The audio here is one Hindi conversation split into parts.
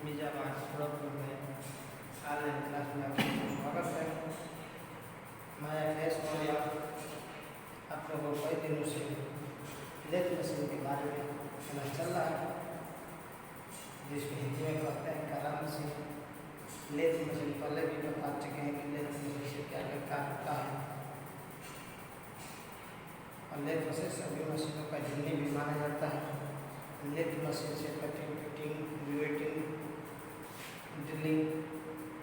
मिजाबाद सूरतपुर में ऑनलाइन क्लास में आपका स्वागत है। मैं अखिलेश मौर्य आप लोगों को कई दिनों से लेथ मशीन के बारे में पता चल रहा है, जिसको हिंदी में कहते हैं करार मशीन। लेथ मशीन पहले भी बता चुके हैं कि लेथ मशीन से क्या क्या कार्य होता है, और लेथ मशीन सभी मशीनों का जननी भी माना जाता है। लेथ मशीन से cutting, fitting, riveting, drilling,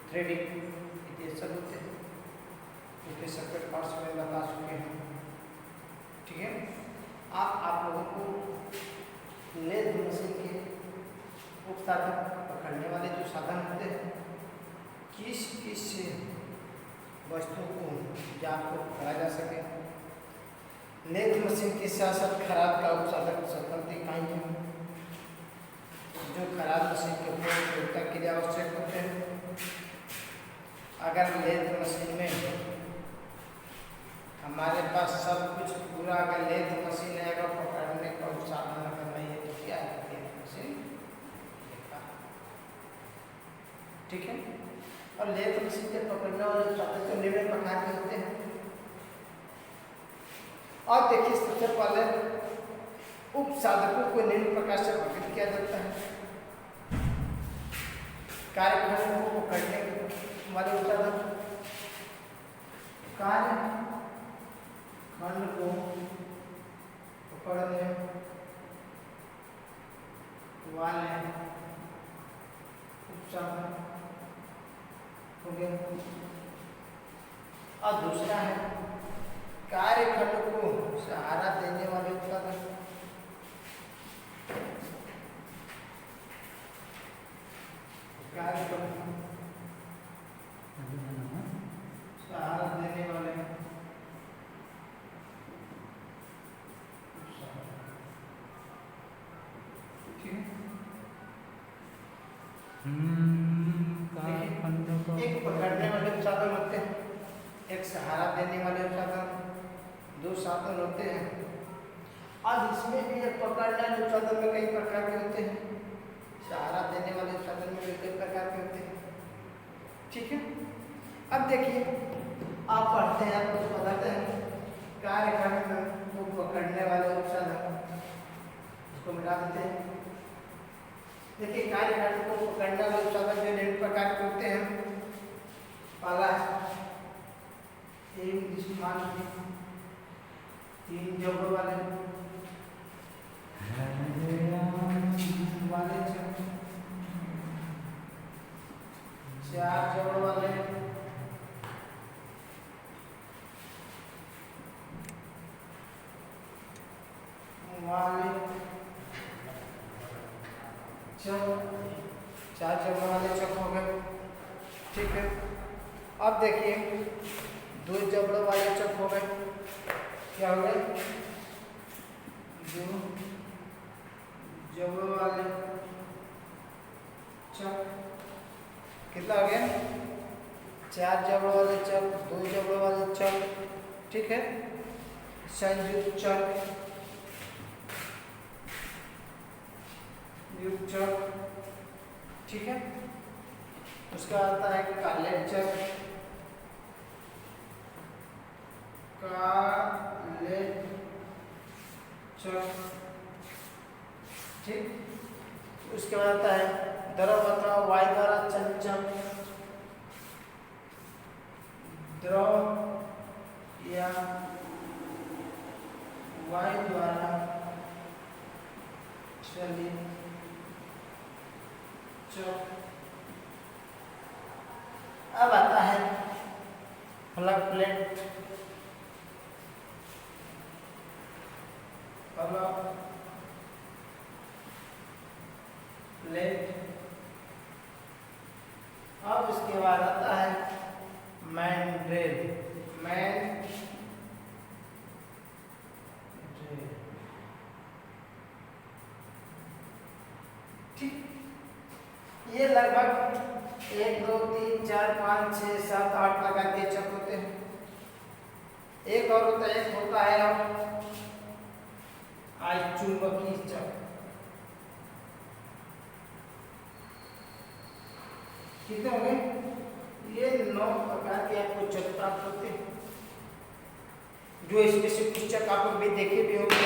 threading ये सब होते हैं, इसके सेपरेट पार्ट्स में बता चुके हैं। ठीक है, आप लोगों को लेथ मशीन के उपसाधन पकड़ने वाले जो साधन होते हैं, किस किस वस्तुओं को जाप को पकड़ा जा सके। लेथ मशीन के साथ साथ खराद का उपसाधक संपत्ति इकाई है, जो खराद मशीन के उपयोग के लिए आवश्यक होते हैं। अगर लेथ मशीन में हमारे पास सब कुछ पूरा, अगर लेथ मशीन है अगर पकड़ने का साधन अगर नहीं है तो क्या है लेथ मशीन। ठीक है, और लेथ मशीन के पकड़ने वाले साधन तो निम्न प्रकार के होते हैं। और देखिए, सबसे पहले उपसाधकों को निम्न प्रकार से वर्गीकृत किया जाता है। कार्यखंड को पकड़ने वाले उपसाधक, कार्यखंड को पकड़ने वाले उपसाधक हो गए। और दूसरा है कार्यखंड को सहारा देने वाले उपसाधक। कार्यखंड सहारा देने वाले एक पकड़ने वाले उपसाधन होते हैं, एक सहारा देने वाले उपसाधन, दो साधन होते हैं। और इसमें भी एक पकड़ने वाले उपसाधन में कई प्रकार के होते हैं, सहारा देने वाले उपसाधन में भी कई प्रकार के होते हैं। ठीक है, अब देखिए, आप पढ़ते हैं, आपको बताते हैं कार्यखंड को पकड़ने वाले उपसाधन, इसको मिटा देते हैं। देखिए, कार्यखंड को पकड़ने वाले उपसाधन जो निम्न प्रकार के होते हैं। पहला तीन जोड़ों वाले चार जोड़ों वाले, चार जोड़ों वाले चक हो गए। ठीक है, अब देखिए, दो जबड़ों वाले चक हो गए। क्या हो गए? दो जबड़ों वाले चक। कितना हो गया? चार जबड़ों वाले चक, दो जबड़ों वाले चक। ठीक है, संयुक्त चक, युक्त चक। ठीक है, उसका आता है कालेट चक, कालेट चक। ठीक, उसके बाद आता है द्रव अथवा वायु द्वारा चंचल, द्रव या वायु द्वारा चलित चक। अब आता है प्लग प्लेट, प्लग प्लेट। अब इसके बाद आता है मैंड्रेल, ठीक, ये लगभग 1 2 3 4 5 6 7 8 प्रकार के चक होते हैं। एक और होता है चुंबकीय चक। कितने हो गए? ये 9 प्रकार के आपको चक प्राप्त होते हैं, जो इसमें से कुछ चक आप लोग भी देखे भी होंगे।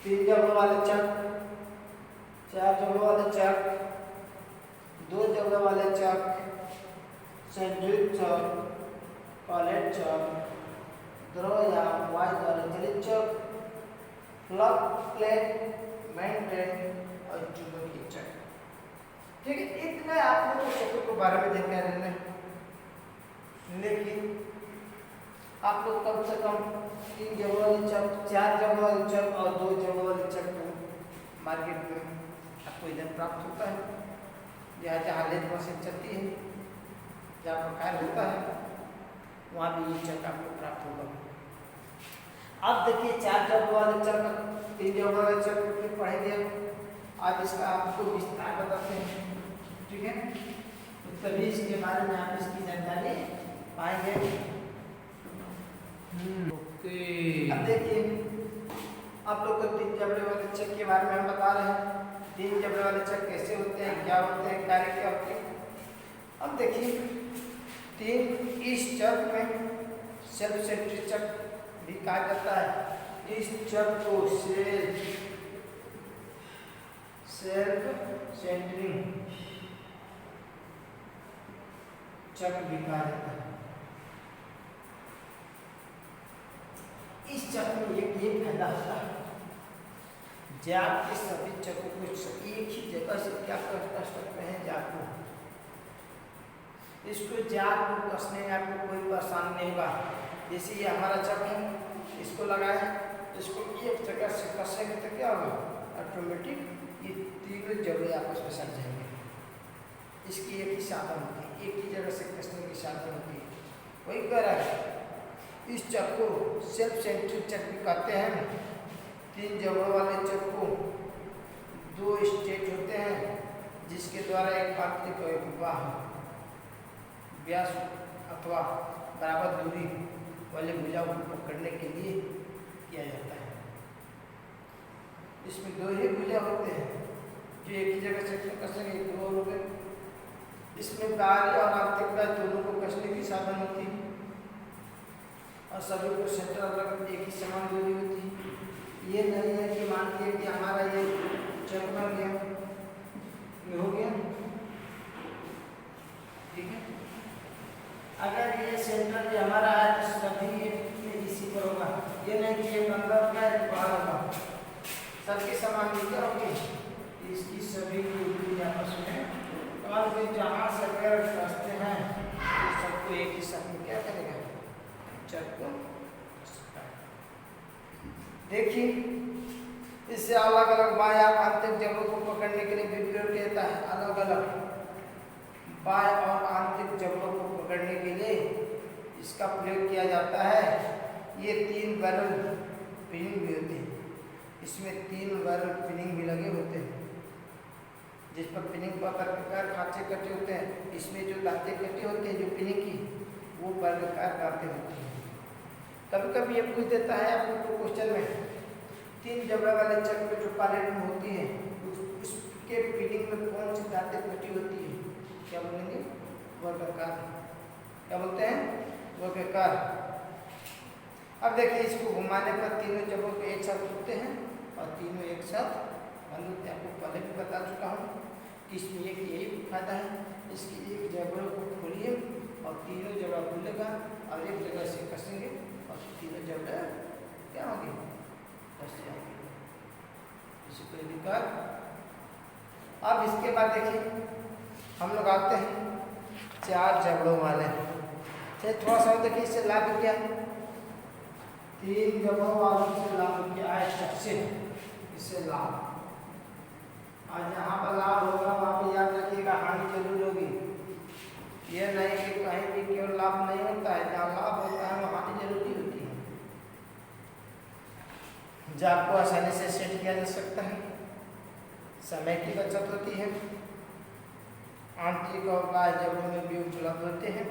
3 जगह वाले चक, 4 जगह वाले चक, 2 जगह वाले चक, सैंडविच चक, कॉलेट चक, द्रव या वायु द्वारा चलित चक, प्लग प्लेट, मेंटेन और चुंबकीय चक। ठीक है, इतने आप लोगों को चक्र के बारे में देखना रहना है, लेकिन आप लोग कम से कम 3 जगह वाले चक, 4 जगह वाले चक और 2 जगह वाले चक को मार्केट में आपको इधर प्राप्त होता है। जहाँ जहाँ लेथ मशीन चलती है, जहाँ प्रकार होता है, वहाँ भी ये चक आपको प्राप्त होगा। अब देखिए 4 जगह वाले चक, 3 जगह वाले चक फिर पढ़ेंगे। आज इसका आपको विस्तार बताते हैं। ठीक है, तो तभी इसके बारे में आप इसकी जानकारी पाएंगे। ओके, अब देखिए आप लोग को 3 जबड़े वाले चक के बारे में हम बता रहे हैं। 3 जबड़े वाले चक कैसे होते हैं, क्या होते हैं, कार्य क्या होते हैं। अब देखिए 3 इस चक में सेल्फ सेंट्रिक चक भी कहा जाता है। इस चक को सेल्फ सेंटरिंग चक भी कहा जाता है। इस चक में ये फायदा होता है, जाग के सभी चकों को एक ही जगह से क्या कर सकते हैं, जाग को। इसको जाग को कसने में आपको कोई परेशानी नहीं होगा। जैसे ये हमारा चक है, इसको लगाए, इसको एक जगह से कसेंगे तो क्या होगा, ऑटोमेटिक ये तीनों जगह आपस में सट जाएंगे। इसकी एक ही साधन होती है, एक ही जगह से कसने की साधन होती है। वही कह रहा है, इस चक को सेल्फ सेंट्रिक चक भी कहते हैं। 3 जगह वाले चक को 2 स्टेज होते हैं, जिसके द्वारा एक आंतरिक और एक बाह्य व्यास अथवा बराबर दूरी वाले भुजाओं को पकड़ने के लिए किया जाता है। इसमें 2 ही भुजा होते हैं जो एक ही जगह से कसेंगे, 2 और हो गए। इसमें बाहरी और आंतरिक व्यास दोनों को कसने की साधन होती है और सभी को सेंटर अलग एक ही समान दूरी होती है। ये नहीं है कि मान लीजिए कि हमारा ये चक बन गया, ये हो गया, ठीक है। अगर ये सेंटर जो हमारा है तो सभी इसी पर होगा। ये नहीं कि ये अंदर क्या है बाहर होगा, सबके समान क्या होगी, इसकी सभी की दूरी आपस में, और भी जहाँ से अगर कसते हैं तो सबको एक ही साथ में क्या करेगा, चक को। देखिए इससे अलग अलग बाह्य आंतरिक जगहों को पकड़ने के लिए भी प्रयोग देता है। अलग अलग बाह्य और आंतरिक जगहों को पकड़ने के लिए इसका प्रयोग किया जाता है। ये 3 बैरल पिनिंग भी होते हैं, इसमें 3 बैरल पिनिंग भी लगे होते हैं, जिस पर पिनिंग पर खांचे कटे होते हैं। इसमें जो दांतें कटे होते हैं, जो पिनिंग की, वो वर्गाकार दांतें होती हैं। कभी कभी ये पूछ देता है आपको क्वेश्चन में, 3 जगह वाले चक में जो पायलट में होती है, उसके पिनिंग में कौन सी दांतें कटी होती है, क्या बोलेंगे, वर्गाकार। क्या बोलते हैं, वर्गाकार। अब देखिए इसको घुमाने पर तीनों जगहों को एक साथ घूमते हैं और तीनों एक साथ बंद होते हैं। आपको पहले भी बता चुका हूँ कि इसमें एक यही फायदा है, इसकी एक जगह को खोलिए और तीनों जगह खुलेगा और एक जगह से कसेंगे और तीनों जगह क्या होगी, कस जाएंगे, इसी कोई दिक्कत। अब इसके बाद देखिए हम लोग आते हैं 4 जगहों वाले। चलिए थोड़ा सा देखिए इससे लाभ क्या, 3 जगहों वालों से लाभ क्या है, चक से इससे लाभ। और जहाँ पर लाभ होगा वहाँ पर याद रखिएगा हानि जरूर होगी। यह नहीं कि कहीं भी केवल लाभ नहीं होता है, जहाँ लाभ होता है वहाँ हानि जरूरी होती है। जाग को आसानी से सेट किया जा सकता है, समय की बचत होती है, आंतरिक और बाह्य जगहों में भी उपलब्ध होते हैं।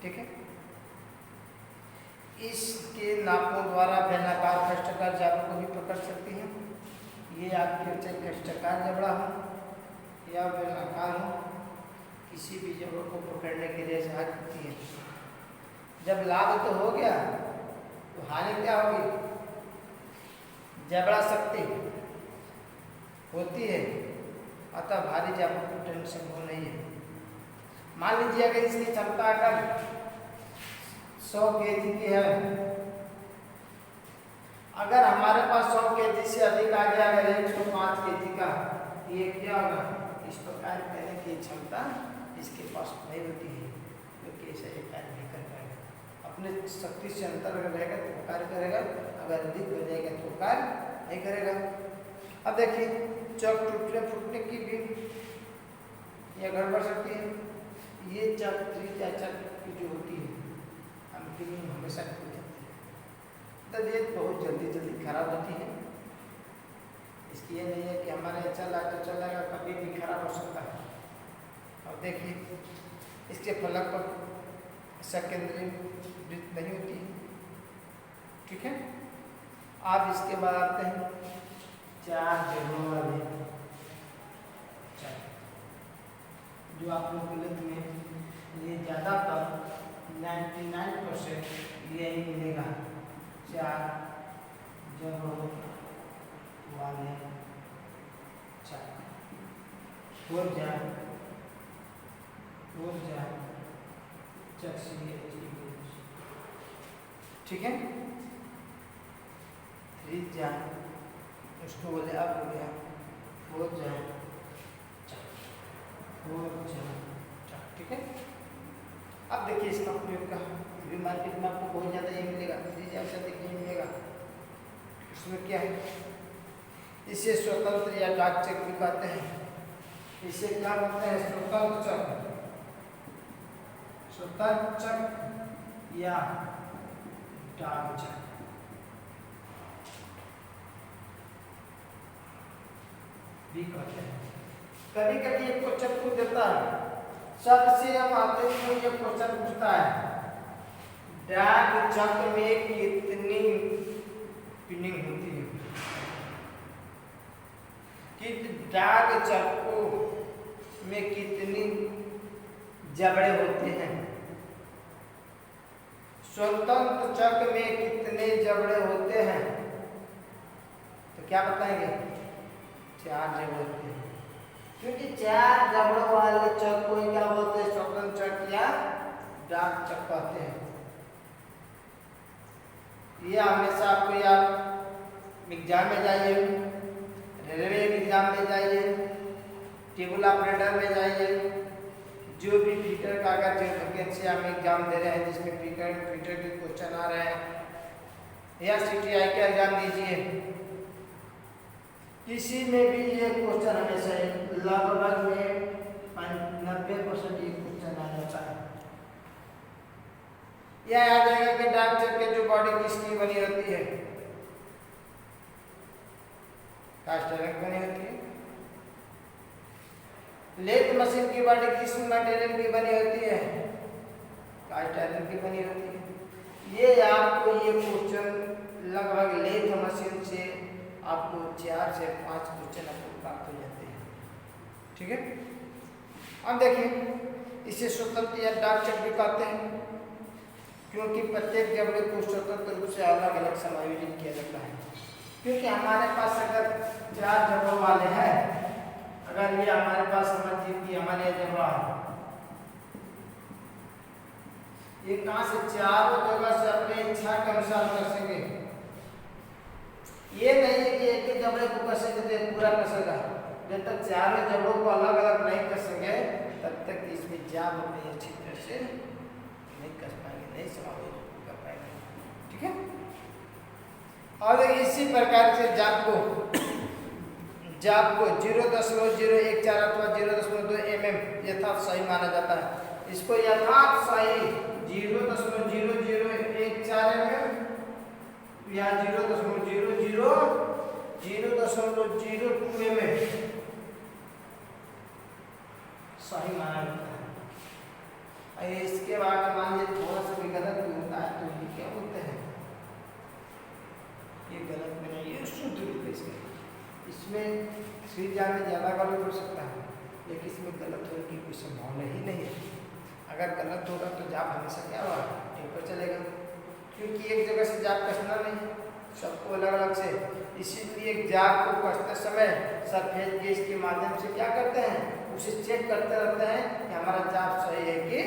ठीक है, इसके नापों द्वारा बेलनाकार कष्टकार जालों को भी पकड़ सकती हैं। ये आपके कष्टकार जबड़ा हो, या बेलनाकार हो, किसी भी जगह को पकड़ने के लिए सहायक होती है। जब लाभ तो हो गया तो हानि क्या होगी? जबड़ा शक्ति होती है, अतः भारी जापों को उठाना संभव नहीं है। मान लीजिए अगर इसकी क्षमता अगर 100 केजी की है, अगर हमारे पास 100 केजी से अधिक आ गया, अगर 105 केजी का, ये क्या होगा? इस प्रकार कहने की क्षमता इसके पास नहीं होती है, क्योंकि ऐसा ये कार्य नहीं कर पाएगा। अपने शक्ति से अंतर अगर रहेगा तो कार्य करेगा, अगर अधिक हो जाएगा तो कार्य नहीं करेगा। अब देखिए चक टूटने फूटने की भी यह गड़बड़ सकती है। ये चक त्रिज्या चक की जो होती है, हम ट्यूबिंग हमेशा टूट जाती है, तब ये बहुत जल्दी खराब होती है। इसकी ये नहीं है कि हमारे चला तो चलेगा, कभी भी खराब हो सकता है। और देखिए इसके फलक पर सकेंद्रीय वृत्त नहीं होती है, ठीक है। आप इसके बाद आते हैं 4 जगहों वाले जो आप लोग गलत में ये ज़्यादातर 99% यही मिलेगा। 4 जगहों वाले ऊर्जा चक्षुषीय, ठीक है। त्रिज्या उसको बोले, अब हो गया ऊर्जा, ठीक है। अब देखिए इसका प्रयोग का भी मार्केट में आपको बहुत ज़्यादा ये मिलेगा, त्रिज्या से अधिक नहीं मिलेगा। इसमें क्या है? इसे स्वतंत्र या डाक चक्र भी कहते हैं। इसे क्या बोलते हैं? स्वतंत्र चक्र, स्वतंत्र चक्र या डाक चक्र। भी कहते हैं। कभी कभी एक क्वेश्चन पूछ देता है, सबसे अब आते हैं ये क्वेश्चन पूछता है, डाक चक्र में कितनी पिनिंग होती है? कि डाक चक्रों में कितनी जबड़े होते हैं? स्वतंत्र चक्र में कितने जबड़े होते हैं? तो क्या बताएंगे? 4 जबड़े होते हैं, क्योंकि 4 जबड़ों वाले चक्र को क्या बोलते हैं? स्वतंत्र चक्र या डाक चक्र कहते हैं। ये हमेशा आपको याद, एग्जाम में जाइए, रेलवे एग्जाम में जाइए, टेबल ऑपरेटर में जाइए, जो भी फीटर का अगर जो वैकेंसी हम एग्जाम दे रहे हैं जिसमें फीटर के क्वेश्चन आ रहे हैं, या CTI का एग्जाम दीजिए, किसी में भी ये क्वेश्चन हमेशा लगभग में 90% ये क्वेश्चन आ जाता है। यह आ जाएगा कि डाक चक्र की जो बॉडी किसकी बनी होती है? कास्ट आयरन बनी होती है। लेथ मशीन की बॉडी किस मटेरियल की बनी होती है? कास्ट आयरन की बनी होती है। ये आपको ये क्वेश्चन लगभग लेथ मशीन से आपको 4 से 5 क्वेश्चन आपको प्राप्त हो जाते हैं, ठीक है। अब देखिए इसे स्वतंत्र या डाक चक्र भी कहते हैं, क्योंकि प्रत्येक जबड़े को स्वतंत्र रूप से अलग अलग समायोजित किया जाता है। क्योंकि हमारे पास अगर 4 जबड़ों वाले हैं, अगर ये हमारे पास समझिए कि हमारे जबड़ा है, ये कहाँ से चारों जगह से अपने इच्छा के अनुसार कसेंगे। ये नहीं है कि एक ही जबड़े को कसेंगे तो पूरा कसेगा। जब तक चारों जबड़ों को अलग अलग नहीं कसेंगे तब तक इसमें जाम अपनी अच्छी तरह से नहीं कस पाएंगे, नहीं समावेश कर पाएंगे, ठीक है। और इसी प्रकार से जाप को 0.014 अथवा 0.2 mm यथार्थ सही माना जाता है। इसको यथार्थ सही 0.0014 mm या 0.002 mm सही माना जाता है। इसके बाद मान लीजिए थोड़ा सा भी गलत भी होता है तो ये क्या बोलते हैं? ये गलत में नहीं, ये शुद्ध रूप में इसमें त्रिज्या में ज़्यादा गलत हो सकता है, लेकिन इसमें गलत होने की कोई संभावना ही नहीं है। अगर गलत होगा तो जाप हमेशा क्या होगा, ऊपर चलेगा, क्योंकि एक जगह से जाप कसना नहीं है, सबको अलग अलग से। इसीलिए जाप को कसते समय सफेद गेज के माध्यम से क्या करते हैं, उसे चेक करते रहते हैं कि हमारा जाप सही है कि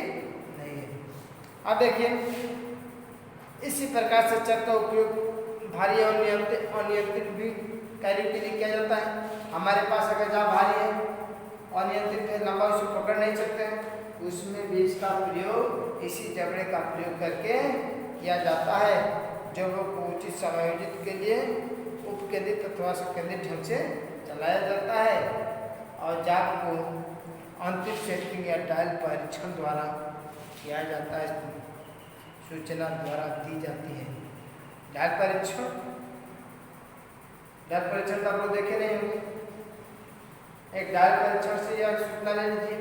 नहीं है। अब देखिए इसी प्रकार से चक का उपयोग भारी और अनियंत्रित भी कार्य के लिए किया जाता है। हमारे पास अगर जाप भारी है, अनियंत्रित है, लंबा उसे पकड़ नहीं सकते हैं, उसमें भी इसका प्रयोग इसी जबड़े का प्रयोग करके किया जाता है। जबड़ों को उचित समायोजित के लिए उपकेंद्रित अथवा संकेंद्रित ढंग से चलाया जाता है और जाप को अंतिम सेटिंग या डायल परीक्षण द्वारा किया जाता है, सूचना द्वारा दी जाती है। डायल परीक्षण तो आप लोग देखे नहीं होंगे। एक डायल परीक्षण से यह सूचना ले लीजिए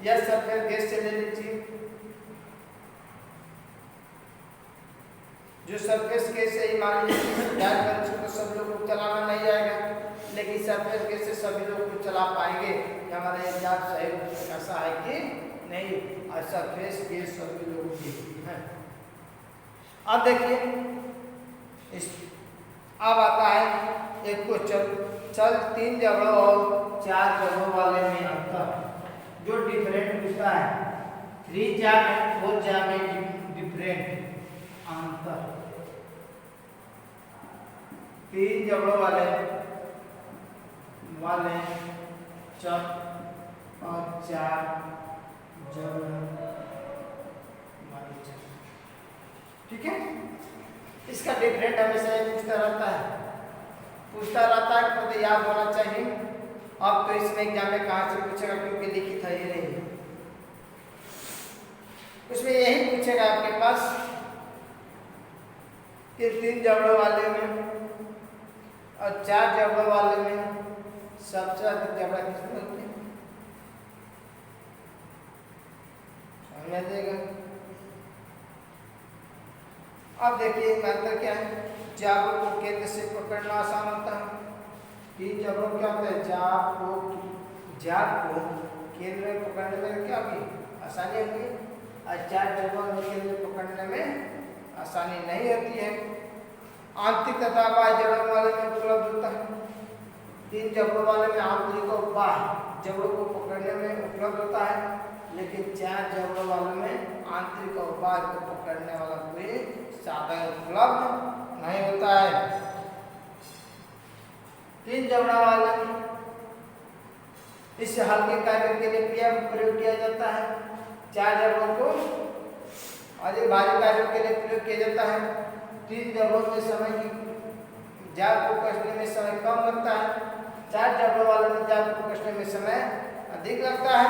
या सफेद गैस से ले लीजिए। जो सफेद गैस से ही मान लीजिए डायल परीक्षण तो सब लोग को चलाना नहीं आएगा, लेकिन सफेद गैस से सभी लोग को चला पाएंगे कि हमारा जाप सही रूप से कैसा है कि नहीं, और सफेद गैस सभी लोग देखती है। अब देखिए इस अब आता है एक क्वेश्चन, चल 3 जगहों और 4 जगहों वाले में अंतर जो डिफरेंट पूछता है। 3 जा में 4 जा में डिफरेंट अंतर। 3 जगहों वाले चक और 4 जगह वाले चक, ठीक है। इसका डिफरेंट हमेशा पूछता रहता है तो याद होना चाहिए। अब तो इसमें एग्जाम में कहाँ से पूछेगा, क्योंकि लिखित है ये नहीं, उसमें यही पूछेगा आपके पास कि 3 जबड़ों वाले में और 4 जबड़ों वाले में सबसे अधिक जबड़ा किसमें होते हैं, समझ देगा। अब देखिए अंतर क्या है, जाप को केंद्र से पकड़ना आसान होता है। 3 जबड़ों क्या होता है, जाप को केंद्र में पकड़ने में क्या होगी, आसानी होती है, और 4 जबड़ों में केंद्र में पकड़ने में आसानी नहीं होती है। आंतरिक तथा बाह्य जबड़ों वाले में उपलब्ध होता है। 3 जबड़ों वाले में आंतरिक और बाह्य जबड़ों को पकड़ने में उपलब्ध होता है, लेकिन 4 जबड़ों वालों में आंतरिक और बाह्य को पकड़ने वाला कोई साधन उपलब्ध नहीं होता है। 3 जबड़ा वाले इस हल्के कार्य के लिए प्रयोग किया जाता है। 4 जबड़ों को अधिक भारी कार्यों के लिए प्रयोग किया जाता है। 3 जबड़ों में समय की जाप को कसने में समय कम लगता है, 4 जबड़ों वाले में जाप को कसने में समय अधिक लगता है।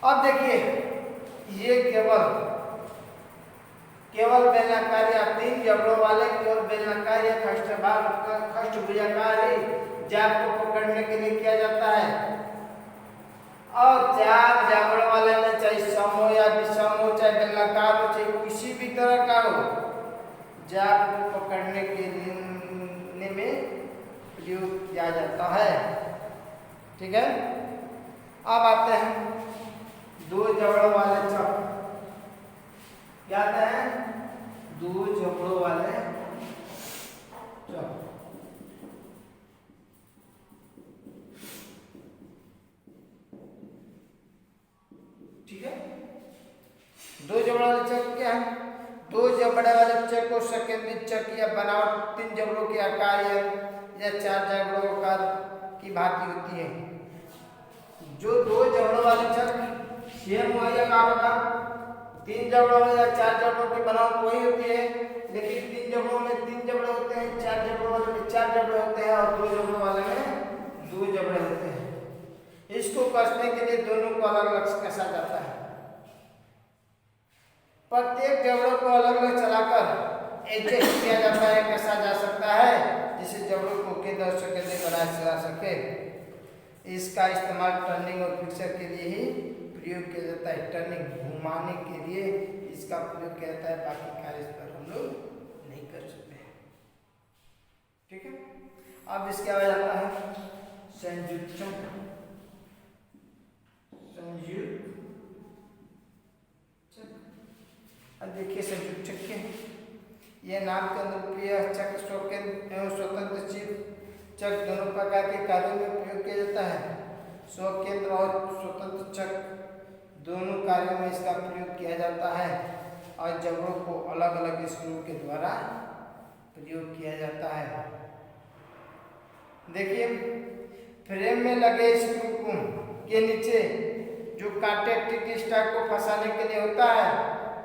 अब देखिए ये केवल बेलनाकार या 3 जबड़ों वाले केवल बेलनाकार या खष्टभुजाकार जाप को पकड़ने के लिए किया जाता है, और 4 जबड़ों वाले में चाहे सम हो या विषम हो, चाहे बेलनाकार हो, चाहे किसी भी तरह का हो, जाप को पकड़ने के लिए में प्रयोग किया जाता है, ठीक है। अब आते हैं 2 जबड़ों वाले चक, क्या आते हैं 2 जबड़ों वाले चक। ठीक है, 2 जबड़े वाले चक क्या है, 2 जबड़े वाले चक को संकेंद्रित चक या बनावट 3 जबड़ों के आकार या 4 जबड़ों का की भांति होती है। जो 2 जबड़ों वाले चक सेम वही आकार होगा, 3 जबड़ों में या 4 जबड़ों की बनावट वही होती है, लेकिन 3 जबड़ों में 3 जबड़े होते हैं, 4 जबड़ों वाले में 4 जबड़े होते हैं, और 2 जबड़ों वाले में 2 जबड़े होते हैं। इसको कसने के लिए दोनों को अलग अलग कसा जाता है। प्रत्येक जबड़ों को अलग अलग चलाकर एडजस्ट किया जाता है, कसा जा सकता है, जिससे जबड़ों को केंद्र से केंद्र बनाया जा सके। इसका इस्तेमाल टर्निंग और फिक्सर के लिए ही प्रयोग किया जाता है। टर्निंग घुमाने के लिए इसका प्रयोग किया जाता है, बाकी कार्य इस पर हम लोग नहीं कर सकते हैं, ठीक है। अब इसके बाद आता है संयुक्त चक। अब देखिए संयुक्त चक्के, यह नाम के अनुरूपी चक्र स्वकेंद्र एवं स्वतंत्र चक्र दोनों प्रकार के कार्यों में प्रयोग किया जाता है। स्वकेंद्र और स्वतंत्र चक्र दोनों कार्यों में इसका प्रयोग किया जाता है और जबड़ों को अलग अलग स्क्रू के द्वारा प्रयोग किया जाता है। देखिए फ्रेम में लगे स्क्रू के नीचे जो कॉन्टैक्ट स्टार को फंसाने के लिए होता है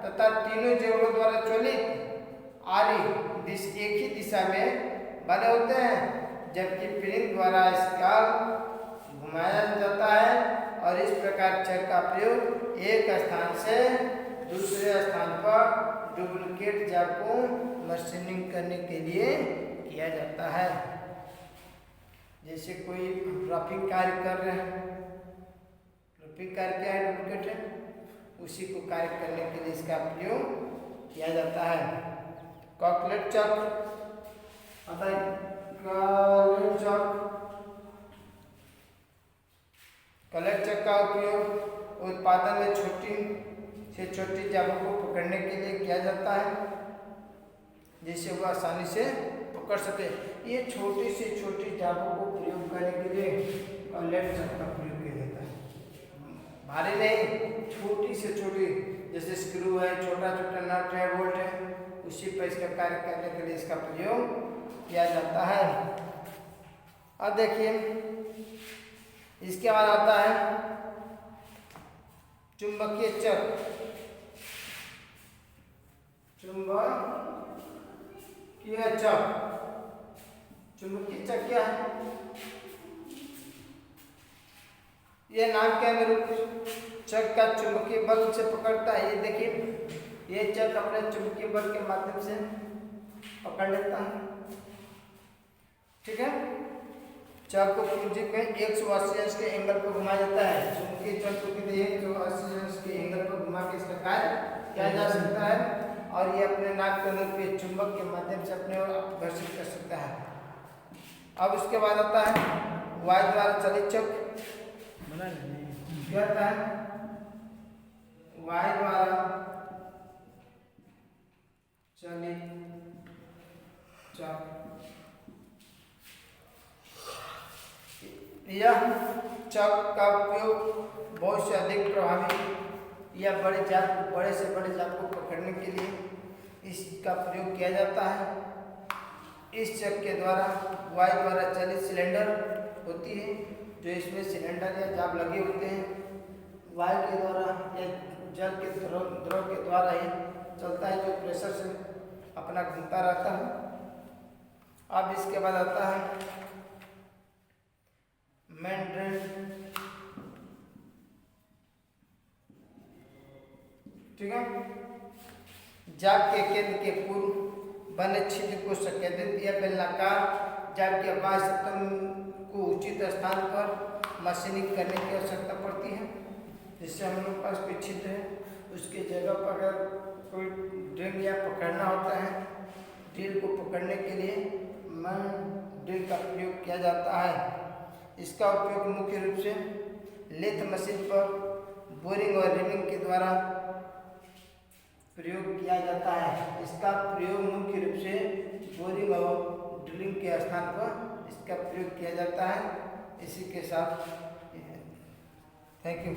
तथा तीनों जबड़ों द्वारा चलित आरी एक ही दिशा में बने होते हैं, जबकि स्प्रिंग द्वारा इसका घुमाया जाता है और इस प्रकार चक्र का प्रयोग एक स्थान से दूसरे स्थान पर डुप्लीकेट जब को मशीनिंग करने के लिए किया जाता है। जैसे कोई रफिंग कार्य कर रहे हैं, रफिंग कार्य क्या है, डुप्लीकेट है, उसी को कार्य करने के लिए इसका प्रयोग किया जाता है। कॉकलेट चक्र कॉकलेट चक्र का उपयोग उत्पादन में छोटी से छोटी जाबों को पकड़ने के लिए किया जाता है, जिससे वह आसानी से पकड़ सके। ये छोटी से छोटी जाबों को प्रयोग करने के लिए कॉकलेट चक्र का प्रयोग किया जाता है। भारी नहीं, छोटी से छोटी, जैसे स्क्रू है, छोटा छोटा नट है, बोल्ट है, उसी पर इसका कार्य करने के लिए इसका प्रयोग किया जाता है। अब देखिए इसके बाद आता है चुंबकीय चक्र। चुंबकीय चक्र क्या है? यह नाम के अनुरूप चक्र का चुंबकीय बल से पकड़ता है। ये देखिए ये चक्र अपने चुंबकीय बल के माध्यम से पकड़ लेता है, ठीक है। चक्र को कुंजी में 180 अंश के एंगल पर घुमाया जाता है। चुंबकीय चक्र को 180 अंश के एंगल पर घुमा के इसका कार्य किया जा सकता है और ये अपने नाक के अनुरूप चुंबक के माध्यम से अपने ओर आकर्षित कर सकता है। अब उसके बाद आता है वायु द्वारा चलित चक्र। क्या होता है? वायु द्वारा चलित चक्र। यह चक्र का उपयोग बहुत से अधिक प्रभावी या बड़े से बड़े जाल को पकड़ने के लिए इसका प्रयोग किया जाता है। इस चक्र के द्वारा वायु द्वारा चलित सिलेंडर होती है, जो इसमें सिलेंडर या जाल लगे होते हैं। वायु के द्वारा या जल के द्रव के द्वारा ही चलता है, जो प्रेशर से अपना घूमता रहता है। अब इसके बाद आता है मेंड्रेन। ठीक है, जाग के केंद्र के पूर्व बने छिद्र को संकेंद्रित या बेलनाकार जाग के बाह्य स्तंभ को उचित स्थान पर मशीनिंग करने की आवश्यकता पड़ती है। जिससे हम लोग पास कोई छिद्र है, उसके जगह पर अगर कोई ड्रिल या पकड़ना होता है, ड्रिल को पकड़ने के लिए ड्रिल का प्रयोग किया जाता है। इसका उपयोग मुख्य रूप से लेथ मशीन पर बोरिंग और रिमिंग के द्वारा प्रयोग किया जाता है। इसका प्रयोग मुख्य रूप से बोरिंग और ड्रिलिंग के स्थान पर इसका प्रयोग किया जाता है। इसी के साथ थैंक यू।